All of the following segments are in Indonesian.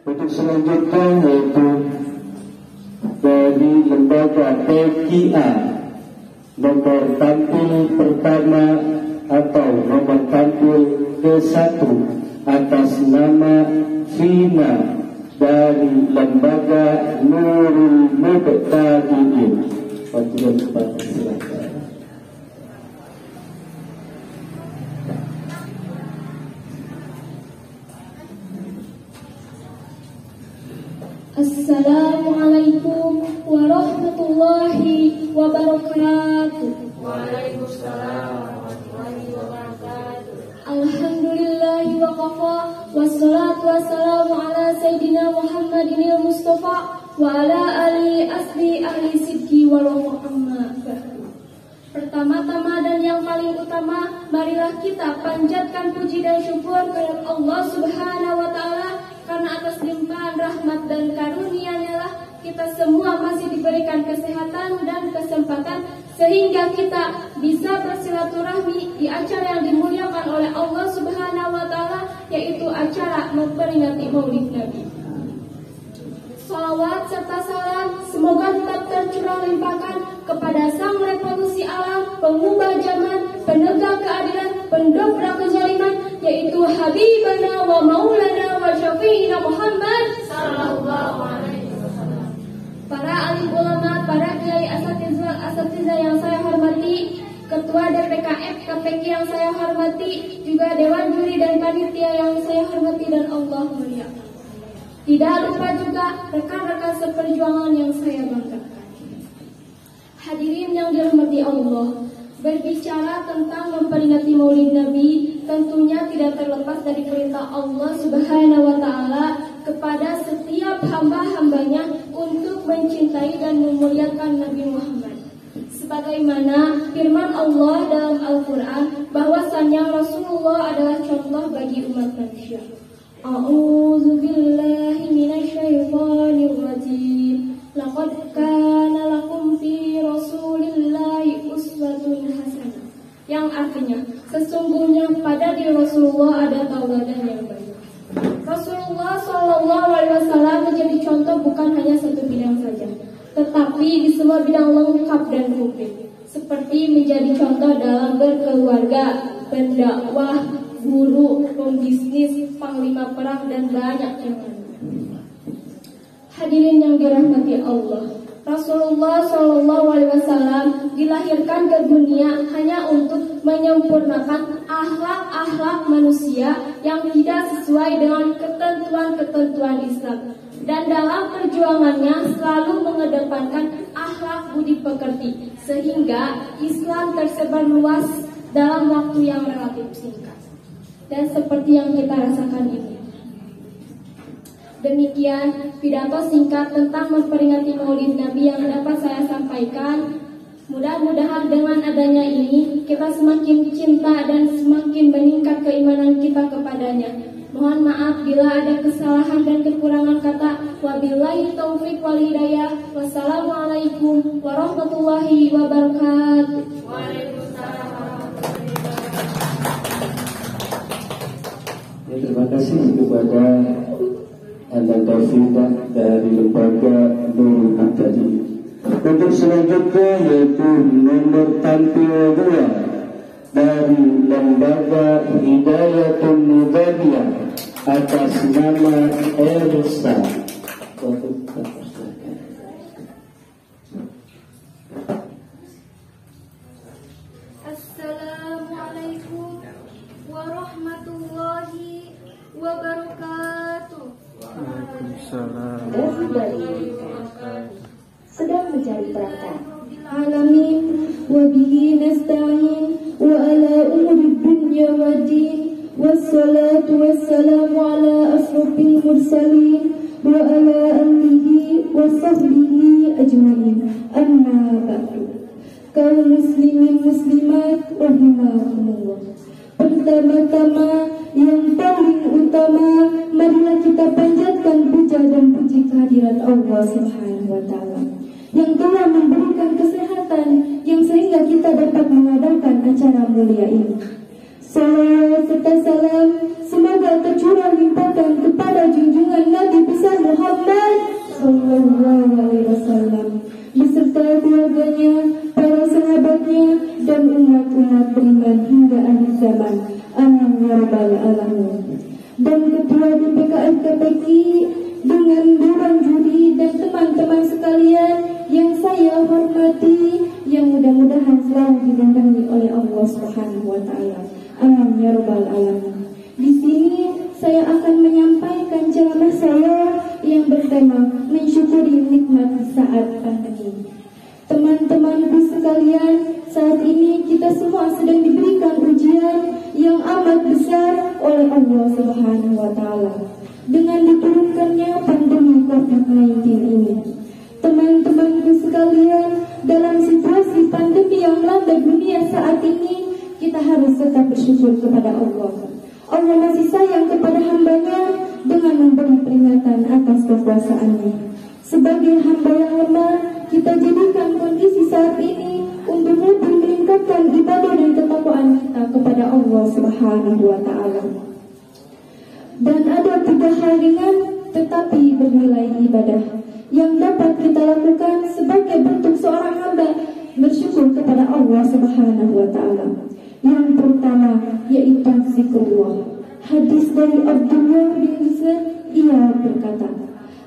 Untuk selanjutnya yaitu dari lembaga TKA, nomor tampil pertama atau nomor tampil ke-1 atas nama Vina dari lembaga Nurul Mubtadiin. Fadilah kepada silakan. Assalamualaikum warahmatullahi wabarakatuh. Waalaikumsalam warahmatullahi wabarakatuh. Alhamdulillahi wa qafa, wassalatu wassalamu ala sayyidina Muhammadin Mustafa wa ala alihi asli ahli sidki wa Muhammad. Pertama-tama dan yang paling utama, marilah kita panjatkan puji dan syukur kepada Allah Subhanahu wa taala, karena atas limpahan rahmat dan karunia-Nya lah kita semua masih diberikan kesehatan dan kesempatan sehingga kita bisa bersilaturahmi di acara yang dimuliakan oleh Allah Subhanahu wa taala, yaitu acara memperingati Maulid Nabi. Salawat serta salam semoga tetap tercurah limpahkan kepada Sang Revolusi Alam, pengubah zaman, penegak keadilan, pendobrak kezaliman, yaitu Habibana wa Maulana wa Syafi'ina Muhammad sallallahu alaihi wasallam. Para alim ulama, para kiai asatizah yang saya hormati, Ketua DPKF KPK yang saya hormati, juga Dewan Juri dan Panitia yang saya hormati dan Allah muliakan. Tidak lupa juga rekan-rekan seperjuangan yang saya banggakan. Hadirin yang dirahmati Allah, berbicara tentang memperingati Maulid Nabi tentunya tidak terlepas dari perintah Allah Subhanahu wa taala kepada setiap hamba-hambanya untuk mencintai dan memuliakan Nabi Muhammad. Sebagaimana firman Allah dalam Al-Qur'an bahwasannya Rasulullah adalah contoh bagi umat manusia. A'udzu billahi minasyaitonir rajim. Laqad kana lakum fi Rasulillahi uswatun hasanah. Yang artinya, sesungguhnya pada diri Rasulullah ada tauladan yang baik. Rasulullah Shallallahu Alaihi Wasallam menjadi contoh bukan hanya satu bidang saja, tetapi di semua bidang lengkap dan komplit. Seperti menjadi contoh dalam berkeluarga, berdakwah, guru, pembisnis, panglima perang, dan banyak yang lain. Hadirin yang dirahmati Allah, Rasulullah Shallallahu Alaihi Wasallam dilahirkan ke dunia hanya untuk menyempurnakan akhlak-akhlak manusia yang tidak sesuai dengan ketentuan-ketentuan Islam, dan dalam perjuangannya selalu mengedepankan akhlak budi pekerti, sehingga Islam tersebar luas dalam waktu yang relatif singkat. Dan seperti yang kita rasakan ini. Demikian pidato singkat tentang memperingati Maulid Nabi yang dapat saya sampaikan. Mudah-mudahan dengan adanya ini kita semakin cinta dan semakin meningkat keimanan kita kepadanya. Mohon maaf bila ada kesalahan dan kekurangan kata. Wabillahi taufik wal hidayah. Wassalamualaikum warahmatullahi wabarakatuh. Waalaikumsalam. Terima kasih kepada Anda Taufida dari lembaga Nurul Mubtadiin. Untuk selanjutnya yaitu nomor tampil 2 dari lembaga Hidayatul Nubawiyah atas nama Elsa. Assalamualaikum warahmatullahi wabarakatuh. Waalaikumsalam. Sedang mencari perangkat. Alamin wa bihi nasta'in wa ala umuri dunya wa din wassalatu wassalamu ala asrofil mursalin wa ala alihi wa sahbihi ajma'in. Amma ba'du. Kaum muslimin muslimat rahimakumullah. Pertama-tama yang paling utama, marilah kita panjatkan puja dan puji kehadirat Allah Subhanahu wa taala yang telah memberikan kesehatan yang sehingga kita dapat mengadakan acara mulia ini. Salawat serta salam semoga tercurah limpahkan kepada junjungan Nabi besar Muhammad Sallallahu Alaihi Wasallam beserta keluarganya, para sahabatnya, dan umat-umat beriman hingga akhir zaman. Amin ya rabbal alamin. Dan Ketua DPKF KPKI dengan dewan juri dan teman-teman sekalian yang saya hormati, yang mudah-mudahan selalu dilindungi oleh Allah Subhanahu wa taala. Amin ya rabbal alamin. Di sini saya akan menyampaikan ceramah saya yang bertema mensyukuri nikmat saat pandemi. Teman-temanku sekalian, saat ini kita semua sedang diberikan ujian yang amat besar oleh Allah Subhanahu wa taala dengan diturunkannya pandemi COVID-19 ini. Teman-temanku sekalian, dalam situasi pandemi yang melanda dunia saat ini, kita harus tetap bersyukur kepada Allah. Allah masih sayang kepada hambanya dengan memberi peringatan atas kekuasaannya. Sebagai hamba yang lemah, kita jadikan kondisi saat ini untuk lebih meningkatkan ibadah dan ketakwaan kita kepada Allah Subhanahu wa taala. Dan ada 3 hal ringan tetapi bernilai ibadah yang dapat kita lakukan sebagai bentuk seorang hamba bersyukur kepada Allah Subhanahu wa taala. Yang pertama yaitu zikrullah. Hadis dari Abdullah bin Zaid, ia berkata,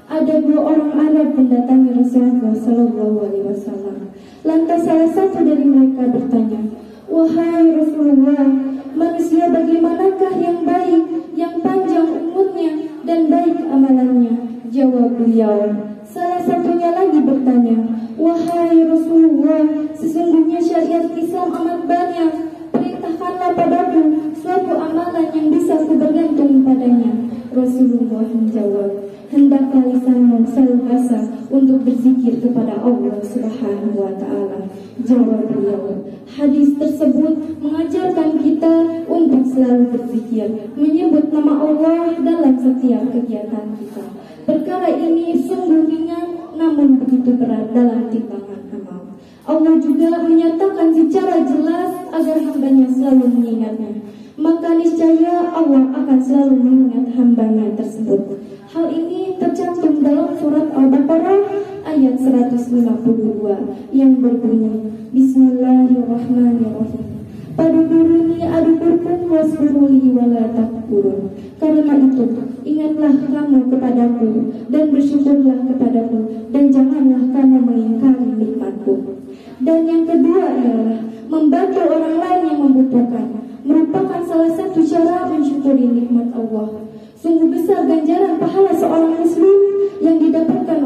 ada 2 orang Arab mendatangi Rasulullah Sallallahu Alaihi Wasallam. Lantas salah satu dari mereka bertanya, wahai Rasulullah, manusia bagaimanakah yang baik, yang panjang umurnya dan baik amalannya? Jawab beliau. Salah satunya lagi bertanya, wahai Rasulullah, sesungguhnya syariat Islam amat banyak. Perintahkanlah padaku suatu amalan yang bisa aku bergantung padanya. Rasulullah menjawab, hendaklah lisanmu selalu basah untuk berzikir kepada Allah Subhanahu wa taala. Jawab beliau, hadis tersebut mengajarkan kita untuk selalu berzikir, menyebut nama Allah dalam setiap kegiatan kita. Perkara ini sungguh ringan namun begitu berat dalam timbangan amal. Allah juga menyatakan secara jelas agar hambanya selalu mengingatnya. Maka niscaya Allah akan selalu mengingat hambanya tersebut. Hal ini tercantum dalam surat Al-Baqarah ayat 152 yang berbunyi, Bismillahirrahmanirrahim. Paduduruni adukurkum waskuruli wala takfurun. Karena itu, ingatlah kamu kepadaku dan bersyukurlah kepadaku, dan janganlah kamu mengingkari nikmatku. Dan yang kedua ialah membantu orang lain yang membutuhkan, merupakan salah satu cara mensyukuri nikmat Allah. Sungguh besar ganjaran pahala seorang muslim yang didapatkan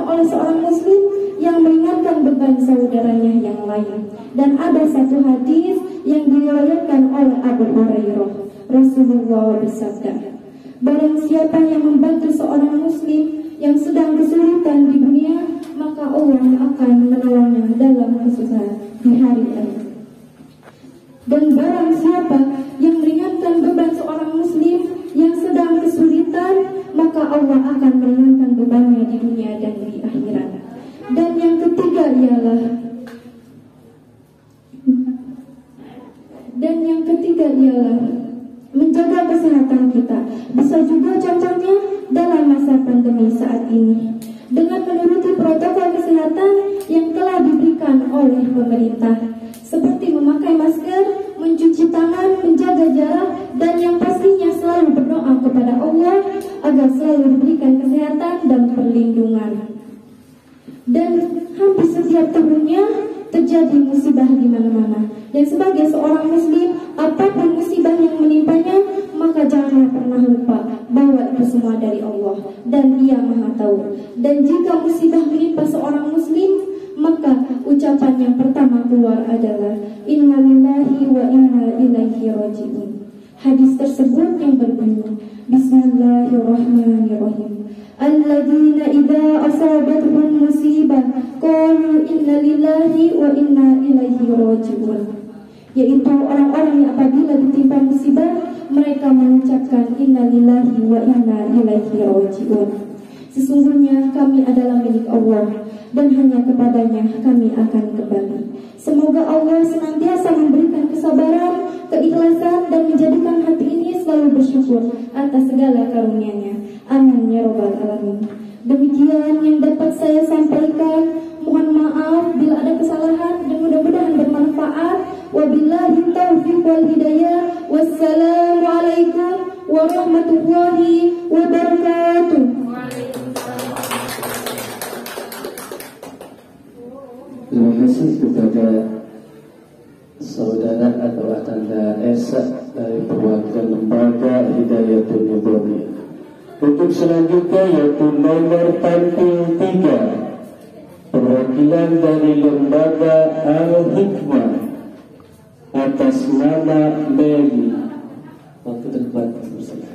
oleh seorang muslim yang meringankan beban saudaranya yang lain. Dan ada satu hadis yang diriwayatkan oleh Abu Hurairah. Rasulullah bersabda, barang siapa yang membantu seorang muslim yang sedang kesulitan di dunia, maka Allah akan menolongnya dalam kesusahan di hari akhir. Dan barang siapa yang meringankan beban seorang muslim yang sedang kesulitan, maka Allah akan meringankan bebannya di dunia dan di akhirat. Dan yang ketiga ialah menjaga kesehatan kita. Bisa juga contohnya dalam masa pandemi saat ini dengan menuruti protokol kesehatan yang telah diberikan oleh pemerintah, seperti memakai masker, mencuci tangan, menjaga jarak, dan yang pastinya selalu berdoa kepada Allah agar selalu diberikan kesehatan dan perlindungan. Dan hampir setiap tahunnya terjadi musibah di mana-mana. Dan sebagai seorang muslim, apapun musibah yang menimpanya, maka janganlah pernah lupa bahwa itu semua dari Allah dan Dia Maha Tahu. Dan jika musibah menimpa seorang muslim, maka ucapan yang pertama keluar adalah Inna lillahi wa inna ilaihi raji'un. Hadis tersebut yang berbunyi, Bismillahirrahmanirrahim. Alladzina idza asabatuhum musibah qalu inna lillahi wa inna ilaihi raji'un. Yaitu orang-orang yang apabila ditimpa musibah, mereka mengucapkan inna lillahi wa inna ilaihi raji'un. Sesungguhnya kami adalah milik Allah dan hanya kepadanya kami akan kembali. Semoga Allah senantiasa memberikan kesabaran, keikhlasan, dan menjadikan hati ini selalu bersyukur atas segala karunia-Nya. Amin ya robbal alamin. Demikian yang dapat saya sampaikan. Mohon maaf bila ada kesalahan dan mudah-mudahan bermanfaat. Wabillahi taufiq wal hidayah. Wassalamualaikum warahmatullahi wabarakatuh. Terima kasih kepada saudara atau Atanda Esa dari perwakilan lembaga Hidayatul Nidhamiyah. Untuk selanjutnya yaitu nomor tampil 3, perwakilan dari lembaga Al-Hikmah atas nama Meli. Waktu tempat bersama.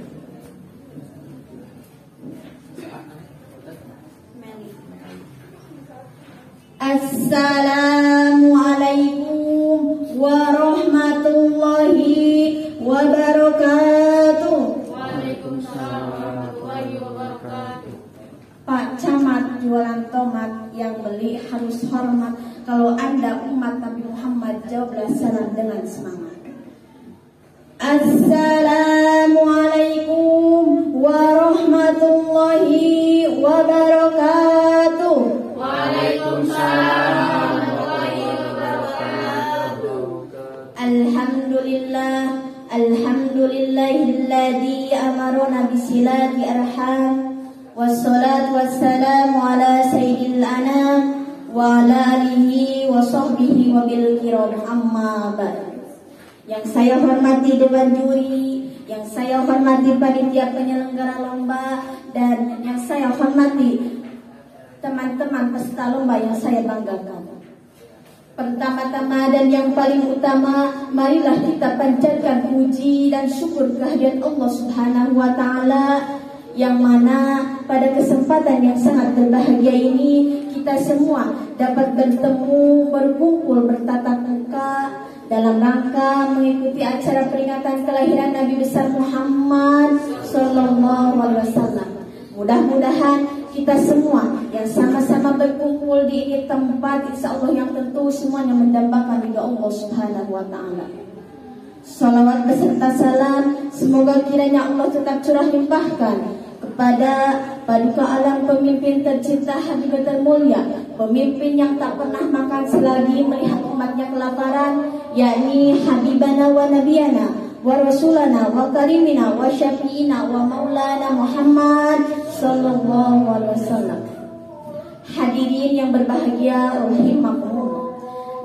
Assalamualaikum warahmatullahi wabarakatuh. Waalaikumsalam warahmatullahi wabarakatuh. Pak Camat jualan tomat, yang beli harus hormat. Kalau Anda umat Nabi Muhammad, jawablah salam dengan semangat. Assalamualaikum warahmatullahi wabarakatuh. Waalaikumsalam warahmatullahi wabarakatuh. Alhamdulillahilladzi amarona bisilati arham. Wassalatu wassalamu ala sayyidil anam wa ala alihi wa sahbihi wa bil kiram, amma ba'd. Yang saya hormati dewan juri, yang saya hormati panitia penyelenggara lomba, dan yang saya hormati teman-teman peserta lomba yang saya banggakan. Pertama-tama dan yang paling utama, marilah kita panjatkan puji dan syukur kehadirat Allah Subhanahu wa taala, yang mana pada kesempatan yang sangat berbahagia ini kita semua dapat bertemu, berkumpul, bertatap muka dalam rangka mengikuti acara peringatan kelahiran Nabi besar Muhammad Sallallahu Alaihi Wasallam. Mudah-mudahan kita semua yang sama-sama berkumpul di ini tempat, insya Allah yang tentu semuanya mendambakan ridha Allah Subhanahu Wa Taala. Salawat beserta salam semoga kiranya Allah tetap curah limpahkan kepada paduka alam, pemimpin tercinta Habibah termulia, pemimpin yang tak pernah makan selagi melihat umatnya kelaparan, yakni Habibana wa Nabiyana wa Rasulana wa Karimina wa Syafi'ina wa Maulana Muhammad Sallallahu Alaihi Wasallam. Hadirin yang berbahagia rahimakumullah.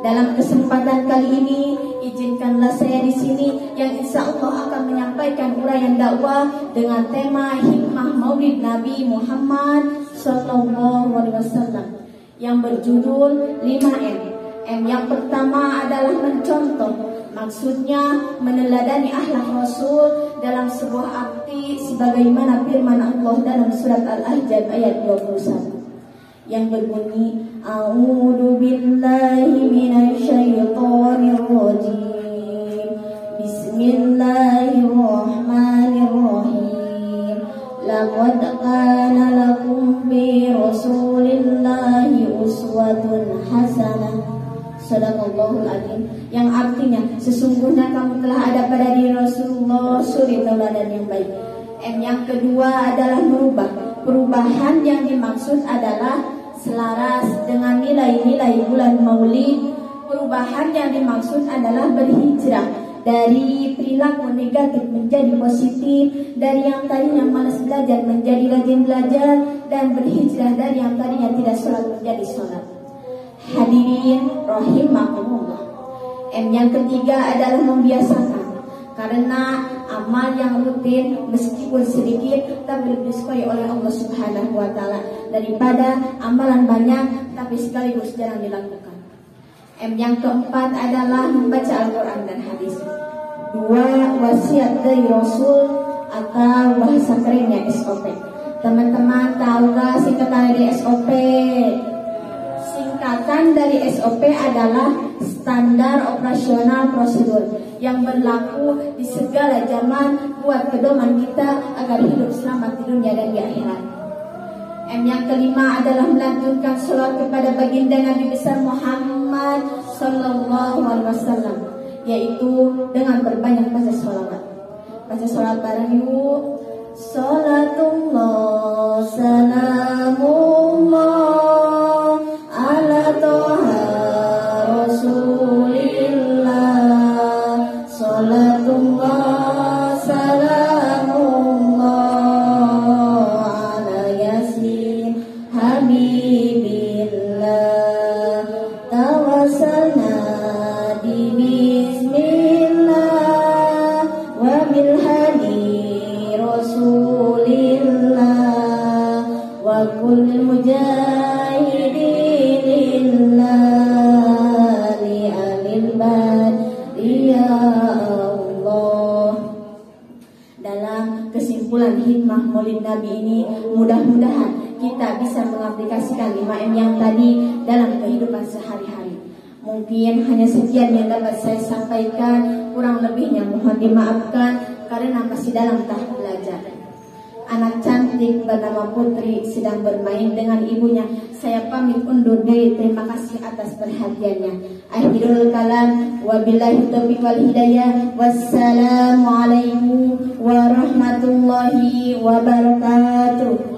Dalam kesempatan kali ini, izinkanlah saya di sini yang insya Allah akan menyampaikan uraian dakwah dengan tema hikmah Maulid Nabi Muhammad Sallallahu Alaihi Wasallam yang berjudul 5M. M yang pertama adalah mencontoh, maksudnya meneladani akhlak Rasul dalam sebuah arti sebagaimana firman Allah dalam surat Al-Ahzab ayat 21 yang berbunyi A'udzu billahi minasyaitonir rajim. Bismillahirrahmanirrahim. Laqad kana lakum fi Rasulillahi uswatun hasanah. Sadaqallahul adzim. Yang artinya sesungguhnya kamu telah ada pada diri Rasulullah suri tauladan yang baik. Yang kedua adalah merubah. Perubahan yang dimaksud adalah selaras dengan nilai-nilai bulan Maulid. Perubahan yang dimaksud adalah berhijrah dari perilaku negatif menjadi positif, dari yang tadinya malas belajar menjadi rajin belajar, dan berhijrah dari yang tadinya tidak sholat menjadi sholat. Hadirin rahimakumullah. Yang ketiga adalah membiasakan, karena amal yang rutin meskipun sedikit tapi lebih disukai oleh Allah Subhanahu wa taala daripada amalan banyak tapi sekaligus jarang dilakukan. Yang keempat adalah membaca Al-Qur'an dan hadis. 2. Wasiat dari Rasul atau bahasa kerennya SOP. Teman-teman tahu gak singkatan dari SOP? Singkatan dari SOP adalah standar operasional prosedur yang berlaku di segala zaman buat pedoman kita agar hidup selamat di dunia dan di akhirat. Yang kelima adalah melantunkan salawat kepada baginda Nabi besar Muhammad Sallallahu Alaihi Wasallam, yaitu dengan berbanyak baca salawat. Baca sholat bareng yuk. Salatullah salamullah ala toha rasulillah. Salatullah salamullah ala yasin habibillah. Tawassalna di bismillah wa bil hadi rasulillah wa kulli mujahidillah li alil badi ya Allah. Dalam kesimpulan hikmah Maulid Nabi ini, mudah-mudahan kita bisa mengaplikasikan 5M yang tadi dalam kehidupan sehari-hari. Mungkin hanya sekian yang dapat saya sampaikan, kurang lebihnya mohon dimaafkan karena masih dalam tahap belajar. Anak cantik bernama Putri sedang bermain dengan ibunya. Saya pamit undur diri. Terima kasih atas perhatiannya. Akhirul kalam, wabillahi taufiq wal hidayah. Wassalamualaikum warahmatullahi wabarakatuh.